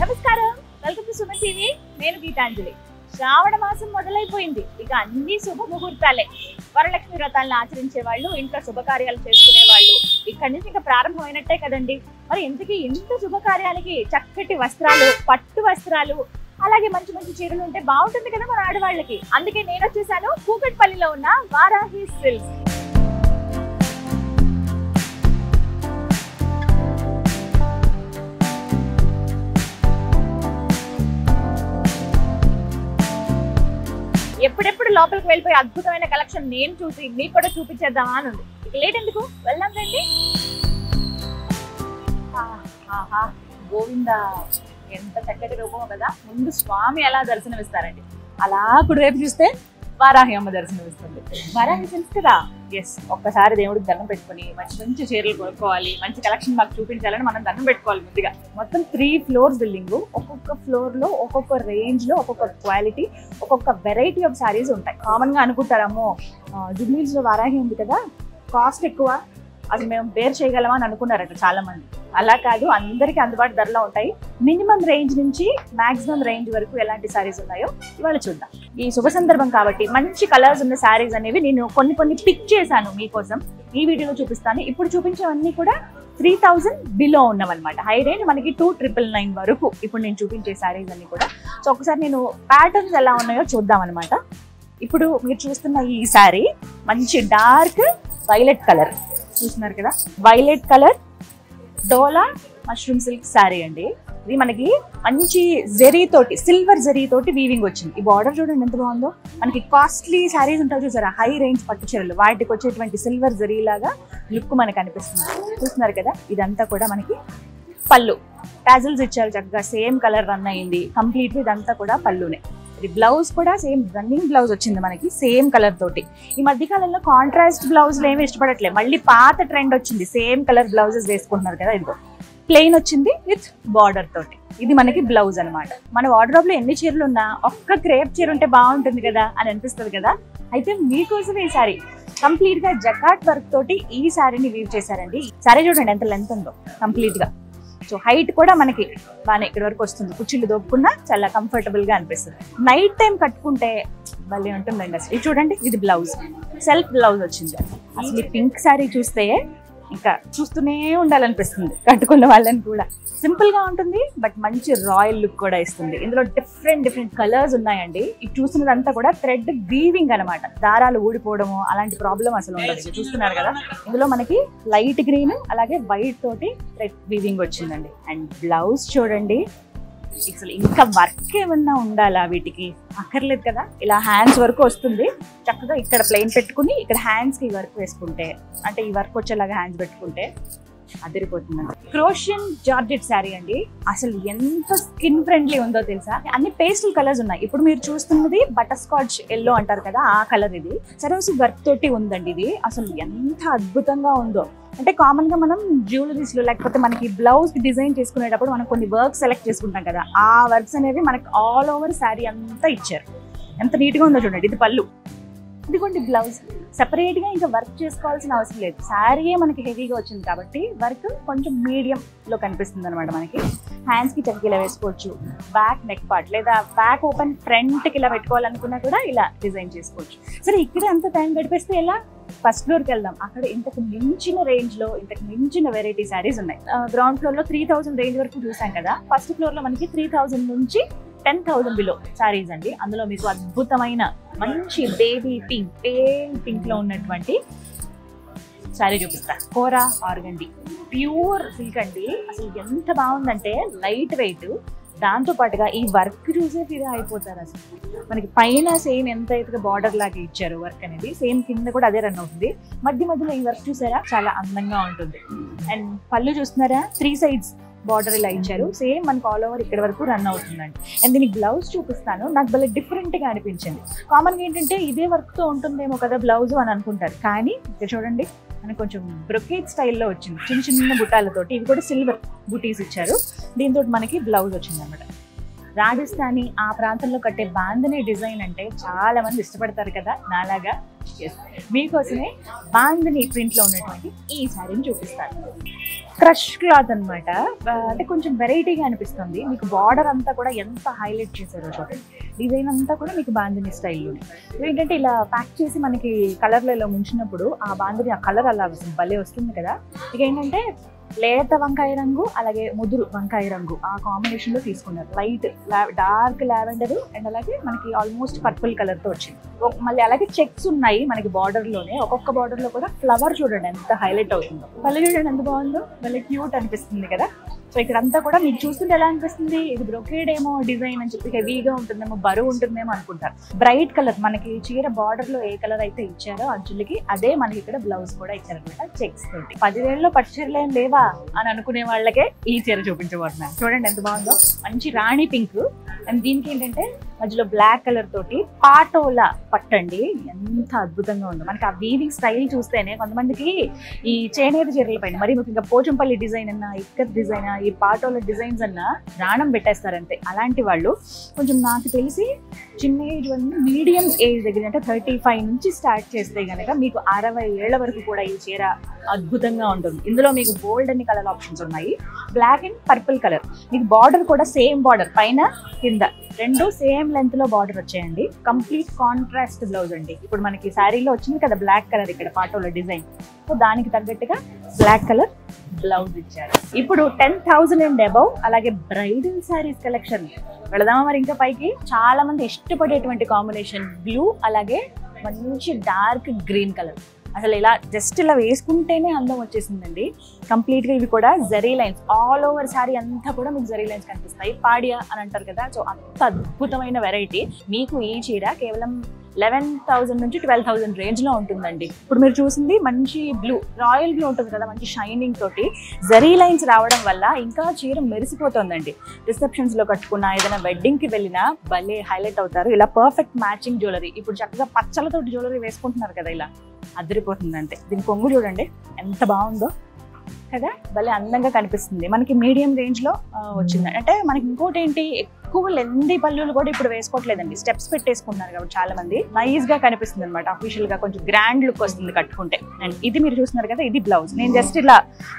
నమస్కారం, welcome to Suman TV. నేను గీతాంజలి. శ్రావణ మాసం మొదలైపోయింది. ఇక అన్ని శుభ ముహూర్తాలే. వరలక్ష్మి వ్రతాలను ఆచరించే వాళ్ళు, ఇంట్లో శుభకార్యాలు చేసుకునే వాళ్ళు ఇక్కడి నుంచి ఇంకా ప్రారంభమైనట్టే కదండి. మరి ఇంతకీ ఇంత శుభకార్యాలకి చక్కటి వస్త్రాలు, పట్టు వస్త్రాలు, అలాగే మంచి మంచి చీరలు ఉంటే బాగుంటుంది కదా మన ఆడవాళ్ళకి. అందుకే నేను వచ్చేసాను కూకట్పల్లిలో ఉన్న వారాహి సిల్క్స్. ఎప్పుడెప్పుడు లోపలికి వెళ్ళిపోయి అద్భుతమైన కలెక్షన్ నేను చూసి మీకు కూడా చూపించేద్దామా అని ఉంది. లేట్ ఎందుకు, వెళ్దాం రండి. గోవిందా, ఎంత చక్కటి రూపం కదా. ముందు స్వామి ఎలా దర్శనమిస్తారండి, అలా కుడివైపు చూస్తే వారాహి అమ్మ దర్శనమిస్తుంది. వారాహి తెలుసు కదా. ఎస్, ఒక్కసారి దేవుడికి దండం పెట్టుకుని మంచి మంచి చీరలు కొనుక్కోవాలి, మంచి కలెక్షన్ మాకు చూపించాలని మనం దండం పెట్టుకోవాలి ముందుగా. మొత్తం 3 floors బిల్డింగ్. ఒక్కొక్క ఫ్లోర్ లో ఒక్కొక్క రేంజ్ లో ఒక్కొక్క క్వాలిటీ, ఒక్కొక్క వెరైటీ ఆఫ్ శారీస్ ఉంటాయి. కామన్ గా అనుకుంటారేమో జుబ్లీస్ లో వారాహి ఉంది కదా, కాస్ట్ ఎక్కువ, అసలు మేము బేర్ చేయగలమా అని అనుకున్నారట చాలా మంది. అలా కాదు, అందరికీ అందుబాటు ధరలో ఉంటాయి. మినిమం రేంజ్ నుంచి మాక్సిమం రేంజ్ వరకు ఎలాంటి శారీస్ ఉన్నాయో ఇవాళ చూద్దాం. ఈ శుభ సందర్భం కాబట్టి మంచి కలర్స్ ఉన్న శారీస్ అనేవి నేను కొన్ని పిక్ చేశాను మీకోసం, ఈ వీడియోలో చూపిస్తాను. ఇప్పుడు చూపించేవన్నీ కూడా 3000 బిలో ఉన్నవన్నమాట. హై రేంజ్ మనకి 2999 వరకు ఇప్పుడు నేను చూపించే శారీస్ అన్ని కూడా. సో ఒకసారి నేను ప్యాటర్న్స్ ఎలా ఉన్నాయో చూద్దాం అనమాట. ఇప్పుడు మీరు చూస్తున్న ఈ శారీ మంచి డార్క్ వైలెట్ కలర్ చూస్తున్నారు కదా. వైలెట్ కలర్ డోలా మష్రూమ్ సిల్క్ శారీ అండి. ఇది మనకి మంచి జరీ తోటి, సిల్వర్ జరీ తోటి వీవింగ్ వచ్చింది. ఈ బార్డర్ చూడండి ఎంత బాగుందో. మనకి కాస్ట్లీ శారీస్ ఉంటాయి చూసారా, హై రేంజ్ పట్టు చీరలు, వాటికి వచ్చేటువంటి సిల్వర్ జరీ లాగా లుక్ మనకు అనిపిస్తుంది. చూస్తున్నారు కదా. ఇదంతా కూడా మనకి పళ్ళు, టాజిల్స్ ఇచ్చారు చక్కగా, సేమ్ కలర్ రన్ అయింది కంప్లీట్. ఇదంతా కూడా పళ్ళునే. ఇది బ్లౌజ్ కూడా సేమ్ రన్నింగ్ బ్లౌజ్ వచ్చింది మనకి, సేమ్ కలర్ తోటి. ఈ మధ్య కాలంలో కాంట్రాస్ట్ బ్లౌజ్లు ఏమి ఇష్టపడట్లేదు, మళ్ళీ పాత ట్రెండ్ వచ్చింది. సేమ్ కలర్ బ్లౌజెస్ వేసుకుంటున్నారు కదా. ఇదిగో ప్లెయిన్ వచ్చింది విత్ బార్డర్ తోటి. ఇది మనకి బ్లౌజ్ అనమాట. మన వార్డ్రోబ్ లో ఎన్ని చీరలు ఉన్నా ఒక్క క్రేప్ చీర ఉంటే బాగుంటుంది కదా అని అనిపిస్తుంది కదా. అయితే మీకోసం ఈ సారీ కంప్లీట్ గా జకాట్ వర్క్ తోటి ఈ శారీని వీవ్ చేశారండి. సారీ చూడండి ఎంత లెంత్ ఉందో కంప్లీట్ గా. సో హైట్ కూడా మనకి బాగానే ఇక్కడ వరకు వస్తుంది. కుచ్చిళ్ళు దొక్కున్నా చాలా కంఫర్టబుల్ గా అనిపిస్తుంది. నైట్ టైం కట్టుకుంటే భలే ఉంటుందండి అసలు. ఇది చూడండి, ఇది బ్లౌజ్, సెల్ఫ్ బ్లౌజ్ వచ్చింది. అసలు ఈ పింక్ శారీ చూస్తే ఇంకా చూస్తూనే ఉండాలనిపిస్తుంది కట్టుకున్న వాళ్ళని కూడా. సింపుల్ గా ఉంటుంది బట్ మంచి రాయల్ లుక్ కూడా ఇస్తుంది. ఇందులో డిఫరెంట్ కలర్స్ ఉన్నాయండి. ఇది చూస్తున్నదంతా కూడా థ్రెడ్ వీవింగ్ అనమాట. దారాలు ఊడిపోవడము అలాంటి ప్రాబ్లం అసలు ఉండదు. చూస్తున్నారు కదా. ఇందులో మనకి లైట్ గ్రీన్ అలాగే వైట్ తోటి థ్రెడ్ వీవింగ్ వచ్చిందండి. అండ్ బ్లౌజ్ చూడండి, అసలు ఇంకా వర్క్ ఏమన్నా ఉండాలా వీటికి, అక్కర్లేదు కదా. ఇలా హ్యాండ్స్ వరకు వస్తుంది చక్కగా. ఇక్కడ ప్లెయిన్ పెట్టుకుని ఇక్కడ హ్యాండ్స్ కి వర్క్ వేసుకుంటే, అంటే ఈ వర్క్ వచ్చేలాగా హ్యాండ్స్ పెట్టుకుంటే అదిరిపోతుందండి. క్రోషియన్ జార్జెట్ శారీ అండి. అసలు ఎంత స్కిన్ ఫ్రెండ్లీ ఉందో తెలుసా. అన్ని పేస్టల్ కలర్స్ ఉన్నాయి. ఇప్పుడు మీరు చూస్తున్నది బటర్ స్కాచ్ ఎల్లో అంటారు కదా, ఆ కలర్. ఇది సరోసి వర్క్ తోటి ఉందండి. ఇది అసలు ఎంత అద్భుతంగా ఉందో. అంటే కామన్ గా మనం జ్యువెలరీస్ లో లేకపోతే మనకి బ్లౌజ్ డిజైన్ చేసుకునేటప్పుడు మనం కొన్ని వర్క్ సెలెక్ట్ చేసుకుంటాం కదా, ఆ వర్క్స్ అనేవి మనకి ఆల్ ఓవర్ శారీ అంతా ఇచ్చారు. ఎంత నీట్ గా ఉందో చూడండి. ఇది పళ్ళు, ఇదిగోండి బ్లౌజ్. సెపరేట్ గా ఇంకా వర్క్ చేసుకోవాల్సిన అవసరం లేదు. శారీయే మనకి హెవీగా వచ్చింది కాబట్టి వర్క్ కొంచెం మీడియం లో కనిపిస్తుంది అనమాట. మనకి హ్యాండ్స్ కి చక్కగా ఇలా వేసుకోవచ్చు. బ్యాక్ నెక్ పార్ట్ లేదా బ్యాక్ ఓపెన్ ఫ్రంట్ కి ఇలా పెట్టుకోవాలనుకున్నా కూడా ఇలా డిజైన్ చేసుకోవచ్చు. సరే, ఇక్కడ అంత టైం గడిపేస్తే ఎలా, ఫస్ట్ ఫ్లోర్ కి వెళ్దాం. అక్కడ ఇంతకు మించిన రేంజ్ లో ఇంతకు మించిన వెరైటీ శారీస్ ఉన్నాయి. గ్రౌండ్ ఫ్లోర్ లో 3000 రేంజ్ వరకు చూసాం కదా. ఫస్ట్ ఫ్లోర్ లో మనకి 3000 నుంచి 10,000 బిలో శారీస్ అండి. అందులో మీకు అద్భుతమైన మంచి బేబీ పింక్, పేల్ పింక్ లో ఉన్నటువంటి శారీ చూపిస్తా. కోరా ఆర్గండి ప్యూర్ సిల్క్ అండి. అసలు ఎంత బాగుందంటే లైట్ వెయిట్, దాంతో పాటుగా ఈ వర్క్ చూసే ఫిదా అయిపోతారు అసలు. మనకి పైన సేమ్ ఎంత అయితే బార్డర్ లాగా ఇచ్చారు వర్క్ అనేది, సేమ్ కింద కూడా అదే రన్ అవుతుంది. మధ్యలో ఈ వర్క్ చూసారా, చాలా అందంగా ఉంటుంది. అండ్ పళ్ళు చూస్తున్నారా, 3 sides బార్డర్ ఇలా ఇచ్చారు. సేమ్ మనకు ఆల్ ఓవర్ ఇక్కడ వరకు రన్ అవుతుందండి. అండ్ దీనికి బ్లౌజ్ చూపిస్తాను. నాకు భలే డిఫరెంట్ గా అనిపించింది. కామన్ గా ఏంటంటే ఇదే వర్క్ తో ఉంటుందేమో కదా బ్లౌజ్ అని అనుకుంటారు, కానీ ఇక్కడ చూడండి మనకు కొంచెం బ్రొకేట్ స్టైల్లో వచ్చింది. చిన్న బుట్టాలతోటి, ఇవి కూడా సిల్వర్ బుటీస్ ఇచ్చారు. దీంతో మనకి బ్లౌజ్ వచ్చింది అనమాట. రాజస్థానీ ఆ ప్రాంతంలో కట్టే బాందిని డిజైన్ అంటే చాలా మంది ఇష్టపడతారు కదా నాలాగా. మీకోసమే బాందిని ప్రింట్లో ఉన్నటువంటి ఈ శారీని చూపిస్తాను. క్రష్ క్లాత్ అనమాట. అంటే కొంచెం వెరైటీగా అనిపిస్తుంది. మీకు బార్డర్ అంతా కూడా ఎంత హైలైట్ చేశారో చూడండి. డిజైన్ అంతా కూడా మీకు బాందిని స్టైల్లోనే. ఏంటంటే ఇలా ప్యాక్ చేసి మనకి కలర్లో ఇలా ముంచినప్పుడు ఆ బాందిని ఆ కలర్ అలా భలే వస్తుంది కదా. ఇక ఏంటంటే లేత వంకాయ రంగు అలాగే ముదురు వంకాయ రంగు ఆ కాంబినేషన్లో తీసుకున్నారు. లైట్ డార్క్ లావెండర్ అండ్ అలాగే మనకి ఆల్మోస్ట్ పర్పుల్ కలర్తో వచ్చింది. మళ్ళీ అలాగే చెక్స్ ఉన్నాయి మనకి బార్డర్లోనే. ఒక్కొక్క బార్డర్లో కూడా ఫ్లవర్ చూడండి ఎంత హైలైట్ అవుతుందో. మళ్ళీ చూడండి ఎంత బాగుందో, మళ్ళీ క్యూట్ అనిపిస్తుంది కదా. సో ఇక్కడంతా కూడా మీకు చూస్తుంటే ఎలా అనిపిస్తుంది, ఇది బ్రొకేడ్ ఏమో డిజైన్ అని చెప్పి హెవీగా ఉంటుందేమో, బరువు ఉంటుందేమో అనుకుంటారు. బ్రైట్ కలర్ మనకి చీర బార్డర్ లో ఏ కలర్ అయితే ఇచ్చారో అంచులకి అదే మనకి ఇక్కడ బ్లౌజ్ కూడా ఇచ్చారనమాట చెక్స్ తోటి. 10,000లో పట్టు చీరలు ఏం లేవా అని అనుకునే వాళ్ళకే ఈ చీర చూపించబోతున్నాను. చూడండి ఎంత బాగుందో, మంచి రాణి పింక్ అండ్ దీనికి ఏంటంటే మధ్యలో బ్లాక్ కలర్ తోటి పాటోలా పట్టండి. ఎంత అద్భుతంగా ఉందో. మనకి ఆ వీవింగ్ స్టైల్ చూస్తేనే కొంతమందికి ఈ చేనేత చీరల పైన మరి ముఖ్యంగా పోచంపల్లి డిజైన్ అన్నా, ఇక్కత్ డిజైన్, ఈ పాటోల డిజైన్స్ అన్నా ప్రాణం పెట్టేస్తారంతే. అలాంటి వాళ్ళు కొంచెం నాకు తెలిసి చిన్న ఏజ్ వాళ్ళు మీడియం ఏజ్ దగ్గర అంటే 35 నుంచి స్టార్ట్ చేస్తే కనుక మీకు 60 ఏళ్ల వరకు కూడా ఈ చీర అద్భుతంగా ఉంటుంది. ఇందులో మీకు బోల్డ్ అన్ని కలర్ ఆప్షన్స్ ఉన్నాయి. Black and purple colour. మీకు బార్డర్ కూడా సేమ్ బార్డర్, పైన కింద రెండు సేమ్ లెంత్ లో బార్డర్ వచ్చాయండి. కంప్లీట్ కాంట్రాస్ట్ బ్లౌజ్ అండి. ఇప్పుడు మనకి శారీలో వచ్చింది కదా బ్లాక్ కలర్ ఇక్కడ పాటోల డిజైన్, సో దానికి తగ్గట్టుగా బ్లాక్ కలర్ బ్లౌజ్ ఇచ్చారు. ఇప్పుడు 10,000 అండ్ అబౌవ్ అలాగే బ్రైడల్ శారీస్ కలెక్షన్ వెళదామా మరి ఇంకా పైకి. చాలా మంది ఇష్టపడేటువంటి కాంబినేషన్ బ్లూ అలాగే మంచి డార్క్ గ్రీన్ కలర్. అసలు ఇలా జస్ట్ ఇలా వేసుకుంటేనే అందం వచ్చేసిందండి. కంప్లీట్గా ఇవి కూడా zari lines all over sari అంతా కూడా మీకు జరీ లైన్స్ కనిపిస్తాయి. పాడియా అని అంటారు కదా, సో అంత అద్భుతమైన వెరైటీ. మీకు ఈ చీర కేవలం 11,000 నుంచి 12,000 రేంజ్లో ఉంటుందండి. ఇప్పుడు మీరు చూసింది మంచి బ్లూ, రాయల్ బ్లూ ఉంటుంది కదా, మంచి షైనింగ్ తోటి జరీ లైన్స్ రావడం వల్ల ఇంకా చీర మెరిసిపోతుందండి. రిసెప్షన్స్లో కట్టుకున్నా, ఏదైనా వెడ్డింగ్కి వెళ్ళినా భలే హైలైట్ అవుతారు. ఇలా పర్ఫెక్ట్ మ్యాచింగ్ జ్యువెలరీ. ఇప్పుడు చక్కగా పచ్చలతోటి జ్యువెలరీ వేసుకుంటున్నారు కదా, ఇలా అదిరిపోతుంది అంతే. దీని కొంగు చూడండి ఎంత బాగుందో కదా, భలే అందంగా కనిపిస్తుంది. మనకి మీడియం రేంజ్లో వచ్చింది. అంటే మనకి ఇంకోటి ఏంటి, ఎక్కువ లెంది పళ్ళులు కూడా ఇప్పుడు వేసుకోవట్లేదండి. స్టెప్స్ పెట్టేసుకుంటున్నారు కాబట్టి చాలా మంది నైస్ గా కనిపిస్తుంది అనమాట. అఫీషియల్ గా కొంచెం గ్రాండ్ లుక్ వస్తుంది కట్టుకుంటే. అండ్ ఇది మీరు చూస్తున్నారు కదా, ఇది బ్లౌజ్. నేను జస్ట్ ఇలా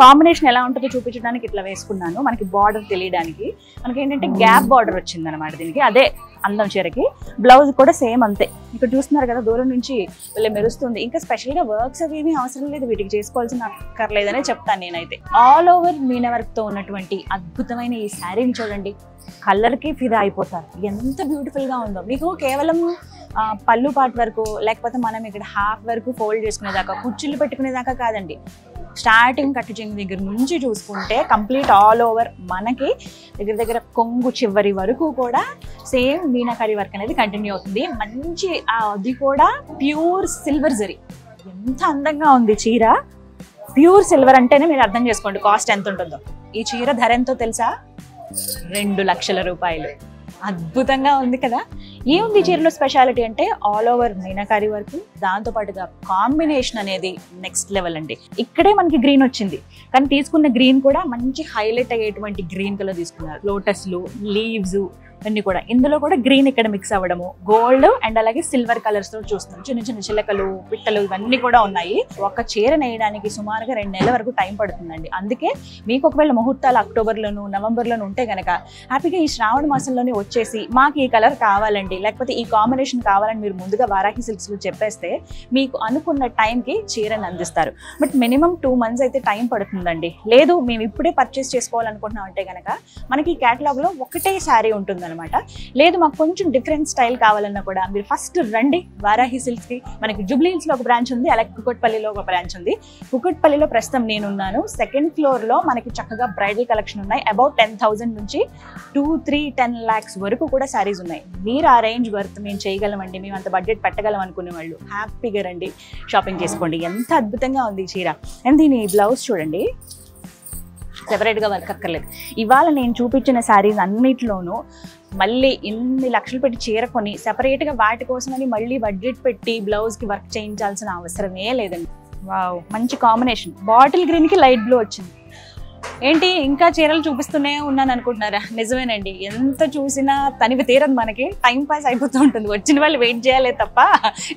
కాంబినేషన్ ఎలా ఉంటుందో చూపించడానికి ఇట్లా వేసుకున్నాను. మనకి బార్డర్ తెలియడానికి. మనకి ఏంటంటే గ్యాప్ బార్డర్ వచ్చింది అనమాట దీనికి. అదే అందం చీరకి. బ్లౌజ్ కూడా సేమ్ అంతే. ఇక్కడ చూస్తున్నారు కదా దూరం నుంచి వీళ్ళ మెరుస్తుంది. ఇంకా స్పెషల్ గా వర్క్స్ అవి ఏమీ అవసరం లేదు, వీటికి చేసుకోవాల్సిన అక్కర్లేదనే చెప్తాను నేనైతే. ఆల్ ఓవర్ మీనా వర్క్ తో ఉన్నటువంటి అద్భుతమైన ఈ శారీని చూడండి, కలర్ కి ఫిదా అయిపోతారు. ఎంత బ్యూటిఫుల్ గా ఉందో. మీకు కేవలం పళ్ళు పార్ట్ వరకు లేకపోతే మనం ఇక్కడ హాఫ్ వరకు ఫోల్డ్ చేసుకునేదాకా, కుర్చీలు పెట్టుకునేదాకా కాదండి. స్టార్టింగ్ కట్టు చెంగు దగ్గర నుంచి చూసుకుంటే కంప్లీట్ ఆల్ ఓవర్ మనకి దగ్గర దగ్గర కొంగు చివరి వరకు కూడా సేమ్ మీనాకారి వర్క్ అనేది కంటిన్యూ అవుతుంది. మంచి అది కూడా ప్యూర్ సిల్వర్ జరీ. ఎంత అందంగా ఉంది చీర. ప్యూర్ సిల్వర్ అంటేనే మీరు అర్థం చేసుకోండి కాస్ట్ ఎంత ఉంటుందో. ఈ చీర ధర ఎంతో తెలుసా? 2 లక్షల రూపాయలు. అద్భుతంగా ఉంది కదా. ఏముంది చీరలో స్పెషాలిటీ అంటే ఆల్ ఓవర్ మీనాకారి వరకు, దాంతో పాటుగా కాంబినేషన్ అనేది నెక్స్ట్ లెవెల్ అండి. ఇక్కడే మనకి గ్రీన్ వచ్చింది, కానీ తీసుకున్న గ్రీన్ కూడా మంచి హైలైట్ అయ్యేటువంటి గ్రీన్ కలర్ తీసుకున్నారు. లోటస్లు, లీవ్స్ అన్ని కూడా. ఇందులో కూడా గ్రీన్ ఇక్కడ మిక్స్ అవ్వడము, గోల్డ్ అండ్ అలాగే సిల్వర్ కలర్స్ తో చూస్తున్నాం. చిన్న చిన్న చిలకలు, పిట్టలు ఇవన్నీ కూడా ఉన్నాయి. ఒక చీర నేయడానికి సుమారుగా 2 నెలల వరకు టైం పడుతుందండి. అందుకే మీకు ఒకవేళ ముహూర్తాలు అక్టోబర్లోను నవంబర్లోను ఉంటే గనక హ్యాపీగా ఈ శ్రావణ మాసంలోనే వచ్చేసి మాకు ఈ కలర్ కావాలండి లేకపోతే ఈ కాంబినేషన్ కావాలని మీరు ముందుగా వారాహి సిల్క్స్ లో చెప్పేస్తే మీకు అనుకున్న టైంకి చీరని అందిస్తారు. బట్ మినిమం 2 months అయితే టైం పడుతుందండి. లేదు మేము ఇప్పుడే పర్చేస్ చేసుకోవాలనుకుంటున్నాం అంటే కనుక మనకి ఈ క్యాటలాగ్ లో ఒకటే శారీ ఉంటుంది అనమాట. లేదు మాకు కొంచెం డిఫరెంట్ స్టైల్ కావాలన్నా కూడా మీరు ఫస్ట్ రండి వారాహి సిల్క్స్ కి. మనకి జూబ్లీ హిల్స్ లో ఒక బ్రాంచ్ ఉంది, అలాగే కుకట్పల్లిలో ఒక బ్రాంచ్ ఉంది. కుకట్పల్లిలో ప్రస్తుతం నేనున్నాను. 2nd floor లో మనకి చక్కగా బ్రైడల్ కలెక్షన్ ఉన్నాయి. అబౌట్ 10,000 నుంచి 2-3-10 lakhs వరకు కూడా శారీస్ ఉన్నాయి. మీరు ఆ రేంజ్ వర్త్ మేము చేయగలమండి, మేము అంత బడ్జెట్ పెట్టగలం అనుకునే వాళ్ళు హ్యాపీగా రండి, షాపింగ్ చేసుకోండి. ఎంత అద్భుతంగా ఉంది ఈ చీర. అండ్ దీని బ్లౌజ్ చూడండి, సెపరేట్గా వర్క్ అక్కర్లేదు. ఇవాళ నేను చూపించిన శారీస్ అన్నిటిలోనూ మళ్ళీ ఇన్ని లక్షలు పెట్టి చీర కొని సెపరేట్గా వాటి కోసమని మళ్ళీ బడ్జెట్ పెట్టి బ్లౌజ్కి వర్క్ చేయించాల్సిన అవసరమే లేదండి. వావ్, మంచి కాంబినేషన్. బాటిల్ గ్రీన్కి లైట్ బ్లూ వచ్చింది. ఏంటి ఇంకా చీరలు చూపిస్తూనే ఉన్నాను అనుకుంటున్నారా? నిజమేనండి, ఎంత చూసినా తనివి తీరదు, మనకి టైం పాస్ అయిపోతూ ఉంటుంది. వచ్చిన వాళ్ళు వెయిట్ చేయాలి తప్ప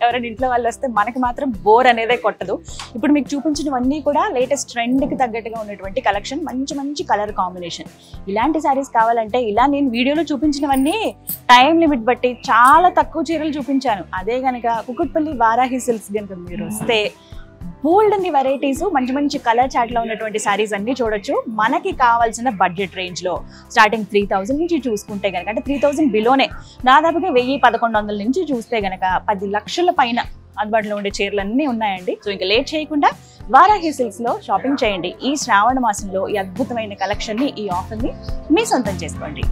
ఎవరైనా ఇంట్లో వాళ్ళు వస్తే మనకి మాత్రం బోర్ అనేదే కొట్టదు. ఇప్పుడు మీకు చూపించినవన్నీ కూడా లేటెస్ట్ ట్రెండ్కి తగ్గట్టుగా ఉన్నటువంటి కలెక్షన్, మంచి మంచి కలర్ కాంబినేషన్. ఇలాంటి శారీస్ కావాలంటే ఇలా నేను వీడియోలో చూపించినవన్నీ టైం లిమిట్ బట్టి చాలా తక్కువ చీరలు చూపించాను. అదే కనుక కుకుట్పల్లి వారాహి సిల్క్స్ కనుక మీరు వస్తే బోల్డ్ అన్ని వెరైటీస్, మంచి మంచి కలర్ చాట్ లో ఉన్నటువంటి సారీస్ అన్ని చూడొచ్చు. మనకి కావాల్సిన బడ్జెట్ రేంజ్ లో స్టార్టింగ్ 3000 నుంచి చూసుకుంటే గనక, అంటే 3000 బిలోనే దాదాపుగా 1000-1100 నుంచి చూస్తే గనక 10 లక్షల పైన అందుబాటులో ఉండే చీరలన్నీ ఉన్నాయండి. సో ఇంకా లేట్ చేయకుండా వారాహి సిల్క్స్ లో షాపింగ్ చేయండి. ఈ శ్రావణ మాసంలో ఈ అద్భుతమైన కలెక్షన్ ని, ఈ ఆఫర్ ని మీ సొంతం చేసుకోండి.